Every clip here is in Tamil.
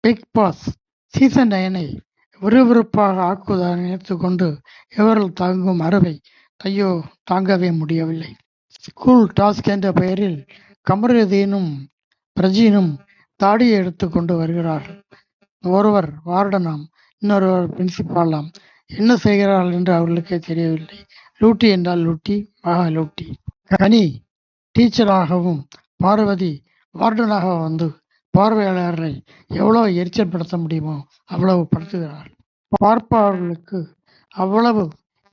பிக் பாஸ் சீசன் 9 விறுவிறுப்பாக ஆக்குவதாக நினைத்துக்கொண்டு எவர்கள் தாங்கும் அறவை ஐயோ தாங்கவே முடியவில்லை. ஸ்கூல் டாஸ்க் என்ற பெயரில் கமருதீனும் பிரஜீனும் தாடியை எடுத்து கொண்டு வருகிறார்கள். ஒருவர் வார்டனாம், இன்னொருவர் பிரின்சிபாலாம். என்ன செய்கிறார்கள் என்று அவர்களுக்கே தெரியவில்லை. லூட்டி என்றால் லூட்டி, மகா லூட்டி. கனி டீச்சராகவும் பார்வதி வார்டனாக வந்து பார்வையாளர்களை எவ்வளவு எரிச்சல் படுத்த முடியுமோ அவ்வளவு படுத்துகிறார். பார்ப்பவர்களுக்கு அவ்வளவு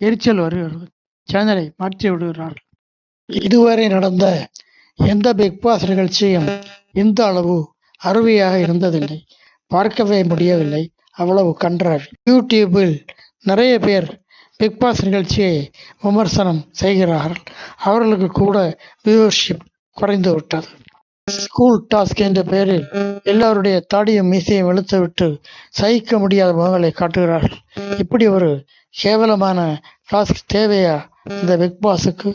எரிச்சல் வருகிறது. சேனலை மாற்றி விடுகிறார்கள். இதுவரை நடந்த எந்த பிக் பாஸ் நிகழ்ச்சியும் இந்த அளவு அருமையாக இருந்ததில்லை. பார்க்கவே முடியவில்லை. அவ்வளவு கன்றாவி. யூடியூபில் நிறைய பேர் பிக் பாஸ் நிகழ்ச்சியை விமர்சனம் செய்கிறார்கள். அவர்களுக்கு கூட வியூவர்ஷிப் குறைந்து விட்டது. ஸ்கூல் டாஸ்க் என்ற பெயரில் எல்லோருடைய தாடியும் மீசையும் இழுத்துவிட்டு சகிக்க முடியாத முகங்களை காட்டுகிறார்கள். இப்படி ஒரு கேவலமான டாஸ்க் தேவையா இந்த பிக் பாஸுக்கு?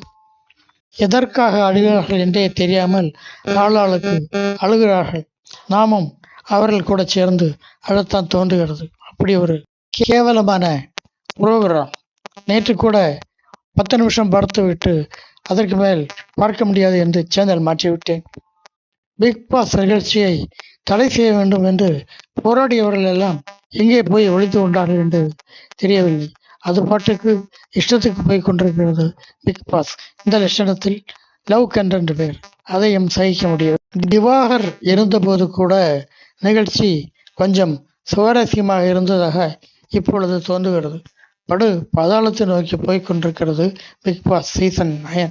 எதற்காக அழுகிறார்கள் என்றே தெரியாமல் ஆளாளுக்கு அழுகிறார்கள். நாமும் அவர்கள் கூட சேர்ந்து அழத்தான் தோன்றுகிறது. அப்படி ஒரு கேவலமான புரோகிராம். நேற்று கூட 10 நிமிஷம் பார்த்து விட்டு அதற்கு மேல் பார்க்க முடியாது என்று சேனல் மாற்றிவிட்டேன். பிக் பாஸ் நிகழ்ச்சியை தடை செய்ய வேண்டும் என்று போராடியவர்கள் எல்லாம் எங்கே போய் ஒழித்து கொண்டார்கள் என்று தெரியவில்லை. அது பாட்டுக்கு இஷ்டத்துக்கு போய் கொண்டிருக்கிறது பிக் பாஸ். இந்த லட்சணத்தில் லவ் கண்டென்ட் பேர், அதையும் சகிக்க முடியவில்லை. திவாகர் இருந்தபோது கூட நிகழ்ச்சி கொஞ்சம் சுவாரஸ்யமாக இருந்ததாக இப்பொழுது தோன்றுகிறது. படு பாதாளத்தை நோக்கி போய் கொண்டிருக்கிறது பிக் பாஸ் சீசன் 9.